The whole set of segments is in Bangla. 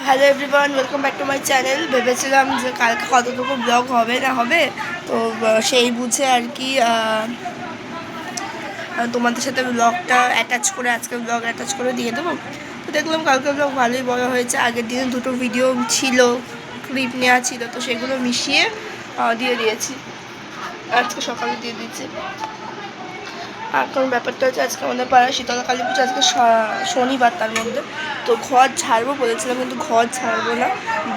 Hello everyone, welcome back to my channel. ভেবেছিলাম যে কালকে কতটুকু ব্লগ হবে না হবে, তো সেই বুঝে আর কি তোমাদের সাথে ব্লগটা অ্যাটাচ করে আজকে ব্লগ অ্যাটাচ করে দিয়ে দেবো। তো দেখলাম কালকে ব্লগ ভালোই বড় হয়েছে। আগের দিনে দুটো ভিডিও ছিল, ক্লিপ নেওয়া ছিল, তো সেগুলো মিশিয়ে দিয়ে দিয়েছি, আজকে সকালে দিয়ে দিচ্ছি। আর কারণ ব্যাপারটা হচ্ছে আজকে আমাদের পাড়ায় শীতলা কালী পুজো, আজকে শনিবার, তার মধ্যে তো ঘর ঝাড়বো বলেছিলাম, কিন্তু ঘর ঝাড়বো না,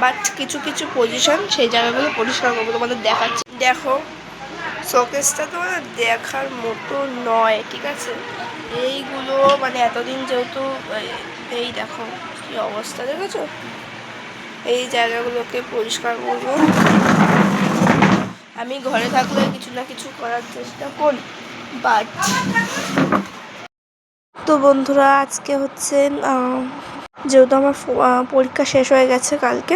বাট কিছু কিছু পজিশন সেই জায়গাগুলো পরিষ্কার করবো, তোমাদের দেখাচ্ছি। দেখো শোকেসটা তো মানে দেখার মতো নয়, ঠিক আছে। এইগুলো মানে এতদিন যেহেতু এই দেখো কি অবস্থা, দেখেছো। এই জায়গাগুলোকে পরিষ্কার করবো। আমি ঘরে থাকলে কিছু না কিছু করার চেষ্টা করি, বাট তো বন্ধুরা আজকে হচ্ছে যেহেতু আমার পরীক্ষা শেষ হয়ে গেছে কালকে,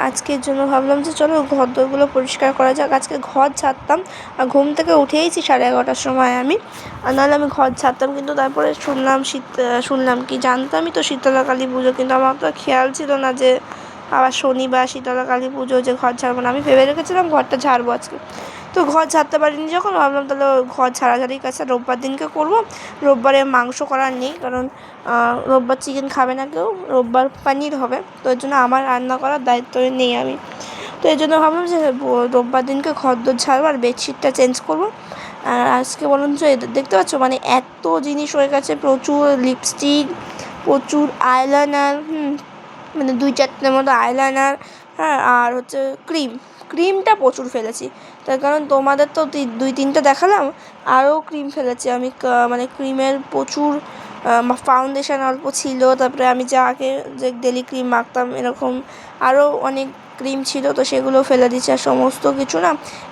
আজকের জন্য ভাবলাম যে চলো ঘর দোরগুলো পরিষ্কার করা যাক। আজকে ঘর ছাড়তাম, আর ঘুম থেকে উঠেইছি 11:30টার সময় আমি, নাহলে আমি ঘর ছাড়তাম, কিন্তু তারপরে শুনলাম কি জানতামই তো শীতলা কালী পুজো, কিন্তু আমার তো খেয়াল ছিল না যে আবার শনিবার শীতলা কালী পুজো, যে ঘর ঝাড়বো না। আমি ভেবে রেখেছিলাম ঘরটা ঝাড়বো আজকে, তো ঘর ঝাড়তে পারিনি যখন, ভাবলাম তাহলে ঘর ঝাড়াঝাড়ির কাজটা রোববার দিনকে করবো। রোববারে মাংস করার নেই, কারণ রোববার চিকেন খাবে না কেউ, রোববার পানির হবে, তো এর জন্য আমার রান্না করার দায়িত্ব নেই আমি। তো এই জন্য ভাবলাম যে রোববার দিনকে ঘর দোর ঝাড়বো আর বেডশিটটা চেঞ্জ করবো। আর আজকে বলুন যে দেখতে পাচ্ছ মানে এত জিনিস হয়ে গেছে, প্রচুর লিপস্টিক, প্রচুর আইলাইনার, মানে 2-4টের মতো আইলাইনার, হ্যাঁ, আর হচ্ছে ক্রিমটা প্রচুর ফেলেছি, তার কারণ তোমাদের তো 2-3টে দেখালাম, আরও ক্রিম ফেলেছি আমি, মানে ক্রিমের প্রচুর, ফাউন্ডেশন অল্প ছিল, তারপরে আমি যা আগে যে ডেলি ক্রিম মাখতাম এরকম আরও অনেক ক্রিম ছিল, তো সেগুলো ফেলে দিচ্ছি। আর সমস্ত কিছু না,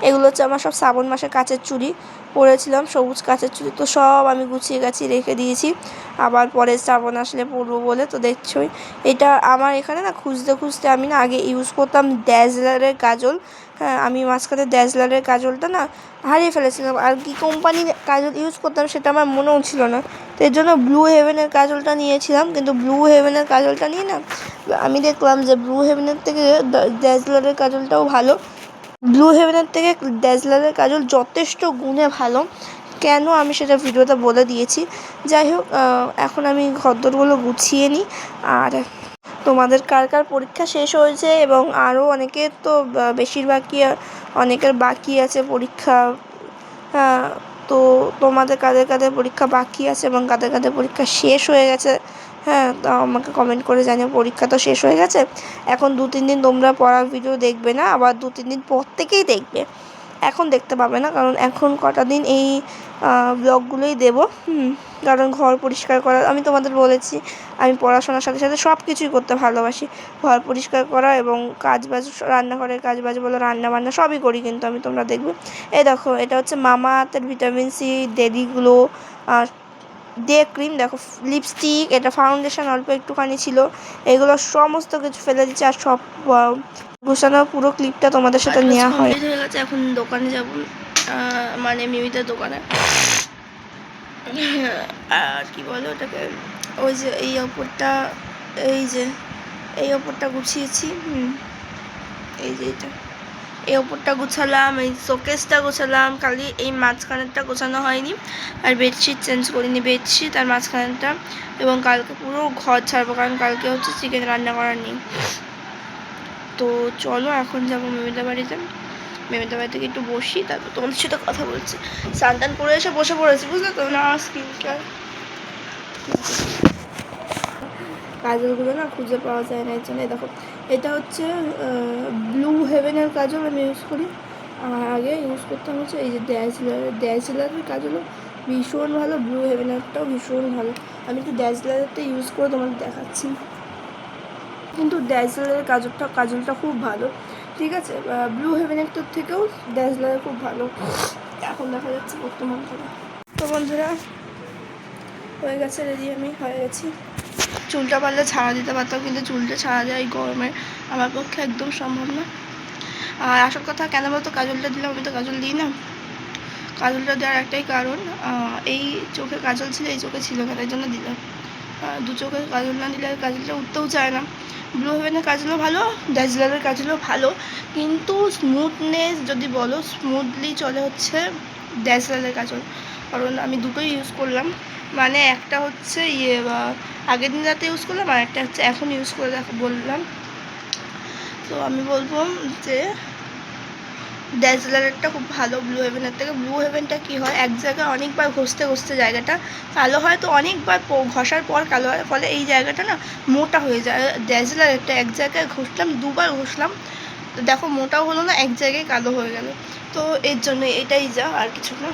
এগুলো হচ্ছে আমার সব শ্রাবণ মাসে কাচের চুড়ি পরেছিলাম, সবুজ কাচের চুড়ি, তো সব আমি গুছিয়ে গাছিয়ে রেখে দিয়েছি, আবার পরে শ্রাবণ আসলে পরবো বলে। তো দেখছোই এটা আমার এখানে না খুঁজতে খুঁজতে আমি না আগে ইউজ করতাম ড্যাজলারের কাজল, হ্যাঁ, আমি মাঝখানে ড্যাজলারের কাজলটা না হারিয়ে ফেলেছিলাম, আর কি কোম্পানির কাজল ইউজ করতাম সেটা আমার মনেও ছিল না, তো এর জন্য ব্লু হেভেনের কাজলটা নিয়েছিলাম, কিন্তু ব্লু হেভেনের কাজলটা নিয়ে না আমি দেখলাম যে ব্লু হেভেনের থেকে ড্যাজলারের কাজলটাও ভালো, ব্লু হেভেনের থেকে ড্যাজলারের কাজল যথেষ্ট গুণে ভালো। কেন আমি সেটা ভিডিওতে বলে দিয়েছি। যাই হোক, এখন আমি ঘরদোরগুলো গুছিয়ে নিই। আর তোমাদের কার কার পরীক্ষা শেষ হয়েছে, এবং আরও অনেকের তো বেশিরভাগই অনেকের বাকি আছে পরীক্ষা, তো তোমাদের কাদের কাদের পরীক্ষা বাকি আছে এবং কাদের কাদের পরীক্ষা শেষ হয়ে গেছে, হ্যাঁ, তা আমাকে কমেন্ট করে জানিও। পরীক্ষা তো শেষ হয়ে গেছে, এখন 2-3 দিন তোমরা পড়ার ভিডিও দেখবে না, আবার 2-3 দিন পর থেকেই দেখবে, এখন দেখতে পাবে না, কারণ এখন কটা দিন এই ব্লগগুলোই দেবো, কারণ ঘর পরিষ্কার করা, আমি তোমাদের বলেছি আমি পড়াশোনার সাথে সাথে সব কিছুই করতে ভালোবাসি, ঘর পরিষ্কার করা এবং কাজবাজ, রান্নাঘরের কাজবাজ বলো, রান্নাবান্না সবই করি কিন্তু আমি, তোমরা দেখবে। এই দেখো এটা হচ্ছে মামা আর্থের vitamin C daily glow day cream, দেখো লিপস্টিক, এটা ফাউন্ডেশন অল্প একটুখানি ছিল, এগুলো সমস্ত কিছু ফেলে দিচ্ছে, আর সব গোছানো পুরো ক্লিপটা তোমাদের সাথে নেওয়া হয়। হয়ে গেছে, এখন দোকানে যাব, মানে মিমিদের দোকানে, আর কি বলো ওটাকে, ওই যে এই ওপরটা, এই ওপরটা গুছিয়েছি, এই যে এটা, এই ওপরটা গুছালাম, এই শোকেসটা গোছালাম, খালি এই মাঝখানেরটা গোছানো হয়নি, আর বেডশিট চেঞ্জ করিনি, বেডশিট আর মাঝখানেরটা, এবং কালকে পুরো ঘর ছাড়বো, কারণ কালকে হচ্ছে চিকেন রান্না করার নেই। তো চলো এখন যাবো মেমিদের বাড়িতে, মেমিদের বাড়ি থেকে একটু বসি, তারপর তোমাদের সাথে কথা বলছি। স্নান করে এসে বসে পড়েছি, বুঝলে তো, না স্কিন কেয়ার কাজলগুলো না খুঁজে পাওয়া যায় না, এর জন্য। দেখো এটা হচ্ছে ব্লু হেভেনের কাজল আমি ইউজ করি, আর আগে ইউজ করতাম হচ্ছে এই যে ড্যাজলারের কাজলও ভীষণ ভালো, ব্লু হেভেনেরটাও ভীষণ ভালো। আমি একটু ড্যাজলারেরটা ইউজ করে তোমাদের দেখাচ্ছি, কিন্তু ড্যাজলারের কাজলটা খুব ভালো, ঠিক আছে। ব্লু হেভেনেরটার থেকেও ড্যাজলারের খুব ভালো, এখন দেখা যাচ্ছে বর্তমান করে। তো বন্ধুরা হয়ে গেছে রেডি, আমি হয়ে গেছি। চুলটা পারলে ছাড়া দিতে পারতাম, কিন্তু চুলটা ছাড়া দেওয়া এই গরমে আমার পক্ষে একদম সম্ভব না। আর আসল কথা কেন বলতো কাজলটা দিলাম, আমি তো কাজল দিই না, কাজলটা দেওয়ার একটাই কারণ, এই চোখে কাজল ছিল, এই চোখে ছিল না, তাই জন্য দিলাম। দু চোখে কাজল না দিলে কাজলটা উঠতেও চায় না। ব্লু হেভেনের কাজলও ভালো, ড্যাজলারের কাজলও ভালো, কিন্তু স্মুথনেস যদি বলো স্মুথলি চলে হচ্ছে ড্যাজলারের কাজল। কারণ আমি দুটোই ইউজ করলাম, মানে একটা হচ্ছে আগের দিন রাতে ইউজ করলাম, আর একটা হচ্ছে এখন ইউজ করে বললাম। তো আমি বলবো যে ড্যাজলারেরটা খুব ভালো ব্লু হেভেনের থেকে। ব্লু হেভেনটা কী হয়, এক জায়গায় অনেকবার ঘষতে ঘষতে জায়গাটা কালো হয়, তো অনেকবার ঘষার পর কালো হয়, ফলে এই জায়গাটা না মোটা হয়ে যায়। ড্যাজলারেরটা এক জায়গায় ঘষলাম, দুবার ঘষলাম, তো দেখো মোটাও হলো না, এক জায়গায় কালো হয়ে গেল। তো এর জন্য এটাই যা, আর কিছু না।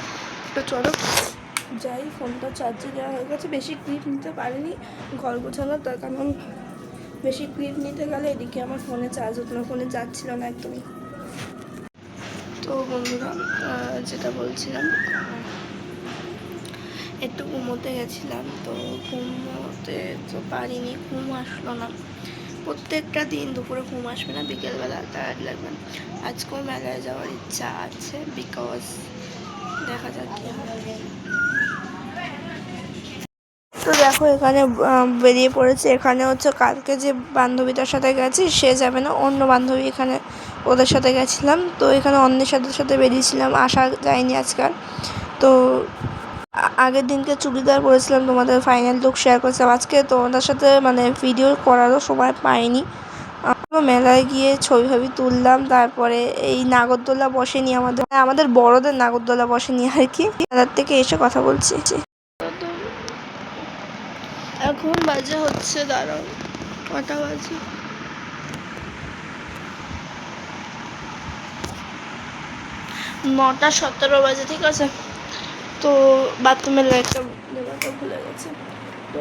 তো চলো যাই, ফোনটা চার্জে দেওয়া হয়ে গেছে। বেশি ক্লিপ নিতে পারিনি ঘর গোছানোর, তার কারণ বেশি ক্লিপ নিতে গেলে এদিকে আমার ফোনে চার্জ হতো না, ফোনে যাচ্ছিল না একদমই। তো বন্ধুরা, যেটা বলছিলাম, একটু ঘুমোতে গেছিলাম, তো ঘুমোতে তো পারিনি, ঘুম আসলো না। প্রত্যেকটা দিন দুপুরে ঘুম আসবে না, বিকেলবেলা টায়ার্ড লাগবে। আজকেও মেলায় যাওয়ার ইচ্ছা আছে, বিকজ দেখা যাক কী হয়। তো দেখো এখানে বেরিয়ে পড়েছে। এখানে হচ্ছে কালকে যে বান্ধবীটার সাথে গেছি সে যাবে না, অন্য বান্ধবী, এখানে ওদের সাথে গেছিলাম। তো এখানে অন্যের সাথে বেরিয়েছিলাম, আসা যায়নি আজকাল। তো আগের দিনকে চুড়িদার পরেছিলাম, তোমাদের ফাইনাল লুক শেয়ার করেছিলাম। আজকে তোমাদের সাথে মানে ভিডিও করারও সময় পাইনি। মেলায় গিয়ে ছবি তুললাম, তারপরে এই নাগরদোলা বসেনি আমাদের বড়দের নাগরদোলা বসেনি আর কি। মেলার থেকে এসে কথা বলছি। এখন বাজে হচ্ছে, দাঁড়াও কটা বাজে, 9:17 বাজে, ঠিক আছে। তো বাথরুমের লাইটটা দেওয়াটা ভুলে গেছে। তো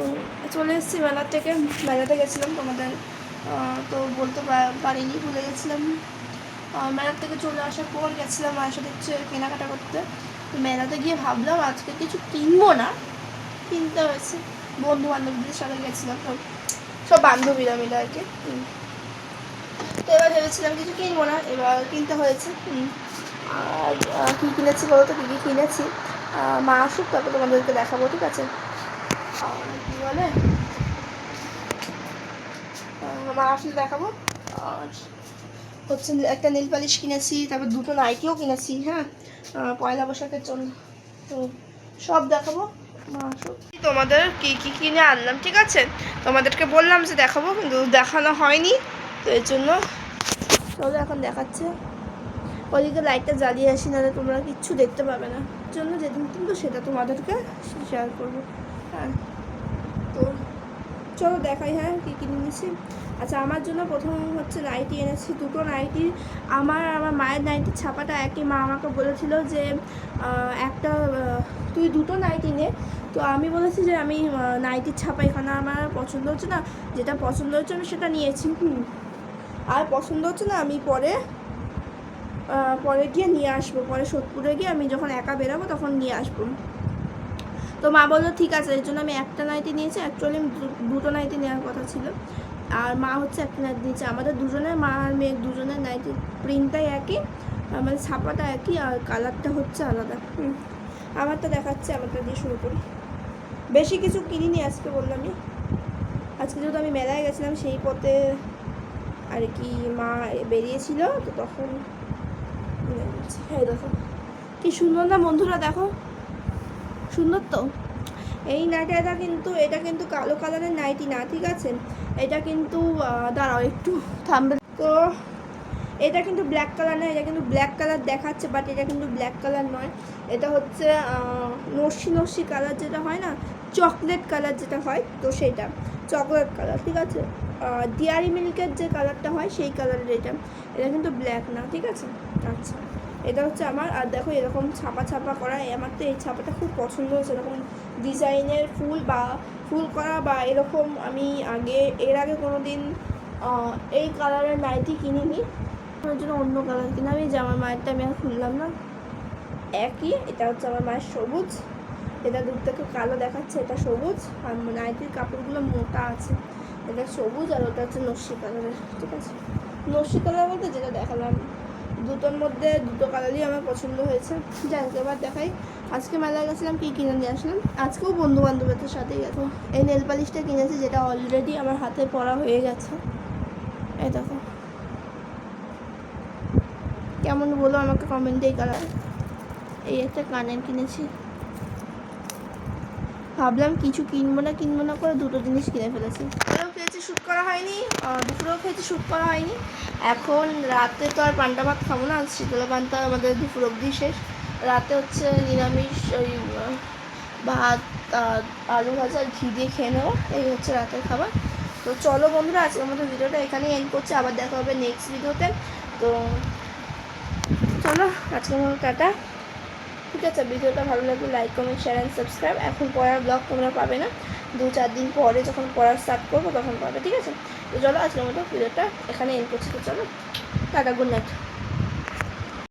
চলে এসেছি মেলাতে গেছিলাম তোমাদের, তো বলতে পারিনি, ভুলে গেছিলাম। মেলার থেকে চলে আসার পর গেছিলাম মায়ের সাথে হচ্ছে কেনাকাটা করতে। তো মেলাতে গিয়ে ভাবলাম আজকে কিছু কিনবো না, কিনতে হয়েছে। বন্ধু বান্ধবীদের সাথে গেছিলাম, তো সব বান্ধবীরা মিলে আর কি। তো এবার ভেবেছিলাম কিছু কিনবো না, এবার কিনতে হয়েছে। আর কী কিনেছি বলো তো, কী কিনেছি মা আসুক তারপর তোমাদেরকে দেখাবো, ঠিক আছে। কী বলে, মা আসলে দেখাবো। আর হচ্ছে একটা নীল পালিশ কিনেছি, তারপর দুটো নাইটিও কিনেছি, হ্যাঁ, পয়লা বৈশাখের জন্য। তো সব দেখাবো মা আসুক। তোমাদের কী কী কিনে আনলাম, ঠিক আছে, তোমাদেরকে বললাম যে দেখাবো, কিন্তু দেখানো হয়নি। তো এর জন্য চলো এখন দেখাচ্ছে। ওদিকে লাইটটা জ্বালিয়ে আসি, নাহলে তোমরা কিচ্ছু দেখতে পাবে না, জন্য যেদিন কিন্তু সেটা তোমাদেরকে শেয়ার করবো। হ্যাঁ, তো চলো দেখাই, হ্যাঁ কী কিনে নিয়েছি। আচ্ছা, আমার জন্য প্রথম হচ্ছে নাইটি এনেছি, দুটো নাইটি। আমার মায়ের নাইটির ছাপাটা একই। মা আমাকে বলেছিল যে একটা তুই দুটো নাইটি নে। তো আমি বলেছি যে আমি নাইটির ছাপা এখানে আমার পছন্দ হচ্ছে না, যেটা পছন্দ হচ্ছে আমি সেটা নিয়েছি। আর পছন্দ হচ্ছে না, আমি পরে গিয়ে নিয়ে আসবো, পরে সোদপুরে গিয়ে আমি যখন একা বেরাবো তখন নিয়ে আসবো। তো মা বললো ঠিক আছে, এর জন্য আমি একটা নাইটি নিয়েছি। অ্যাকচুয়ালি দুটো নাইটি নেওয়ার কথা ছিল, আর মা হচ্ছে একটা নাইটি নিয়েছে। আমাদের দুজনের, মা আর মেয়ের দুজনের নাইটির প্রিন্টটাই একই, মানে ছাপাটা একই, আর কালারটা হচ্ছে আলাদা। আমারটা দেখাচ্ছে, আমারটা দিয়ে শুরু করি। বেশি কিছু কিনিনি আজকে, বললামই আজকে যেহেতু আমি মেলায় গেছিলাম, সেই পথে আর কি মা বেরিয়েছিল, তো তখন হ্যাঁ দেখো কি সুন্দর না বন্ধুরা, দেখো সুন্দর তো। এই নাইটিটা কিন্তু, এটা কিন্তু কালো কালারের নাইটি না, ঠিক আছে। এটা কিন্তু দাঁড়াও একটু থামবে। তো এটা কিন্তু ব্ল্যাক কালার না, এটা কিন্তু ব্ল্যাক কালার দেখাচ্ছে, বাট এটা কিন্তু ব্ল্যাক কালার নয়। এটা হচ্ছে নস্যি কালার যেটা হয় না, চকলেট কালার যেটা হয়, তো সেটা চকলেট কালার, ঠিক আছে। ডেয়ারি মিল্কের যে কালারটা হয় সেই কালারের এটা কিন্তু ব্ল্যাক না, ঠিক আছে। আচ্ছা, এটা হচ্ছে আমার। আর দেখো এরকম ছাপা করা, আমার তো এই ছাপাটা খুব পছন্দ হয়েছে, এরকম ডিজাইনের ফুল করা বা এরকম। আমি এর আগে কোনো দিন এই কালারের নাইটি কিনিনি, ওর জন্য অন্য কালার কিনা। আমি যে আমার মায়েরটা আমি আর খুললাম না, একই। এটা হচ্ছে আমার মায়ের সবুজ, এটা দূর থেকে কালো দেখাচ্ছে, এটা সবুজ। আর নাইটির কাপড়গুলো মোটা আছে, এটা সবুজ, আর ওটা হচ্ছে নস্যি কালারের, ঠিক আছে। নস্যি কালার বলতে যেটা দেখালাম, দুটোর মধ্যে দুটো কালারই আমার পছন্দ হয়েছে। যাই হোক, এবার দেখাই আজকে মেলায় গেছিলাম কী কিনে নিয়ে আসলাম। আজকেও বন্ধু বান্ধবদের সাথেই গেছো। এই নেল পালিশটা কিনেছি, যেটা অলরেডি আমার হাতে পরা হয়ে গেছে। এই দেখো কেমন বলো আমাকে কমেন্টে। এই কালার। এই একটা কানের কিনেছি, ভাবলাম কিছু কিনবো না করে দুটো জিনিস কিনে ফেলেছি। দুপুরেও খেয়েছি, শ্যুট করা হয়নি, দুপুরেও খেয়েছি, শ্যুট করা হয়নি। এখন রাতে তো আর পান্তা ভাত খাবো না, শীতলা পান্তা আমাদের দুপুর অবধি শেষ। রাতে হচ্ছে নিরামিষ, ওই ভাত আলু ভাজা ঘি দিয়ে খেয়ে নেবো। এই হচ্ছে রাতের খাবার। তো চলো বন্ধুরা, আজকের মতো ভিডিওটা এখানেই এন্ড করছি। আবার দেখা হবে নেক্সট ভিডিওতে। তো চলো আজকের মতো টাটা। ঠিক আছে, ভিডিওটা ভালো লাগলে like comment share and subscribe. এখন পড়ার ব্লগ তোমরা পাবে না, 2-4 দিন পরে যখন পড়া স্টার্ট করবো তখন পাবে। ঠিক আছে, তো চলো আজকের মতো ভিডিওটা এখানে এন্ড করছি। তো চলো টাটা, গুড নাইট।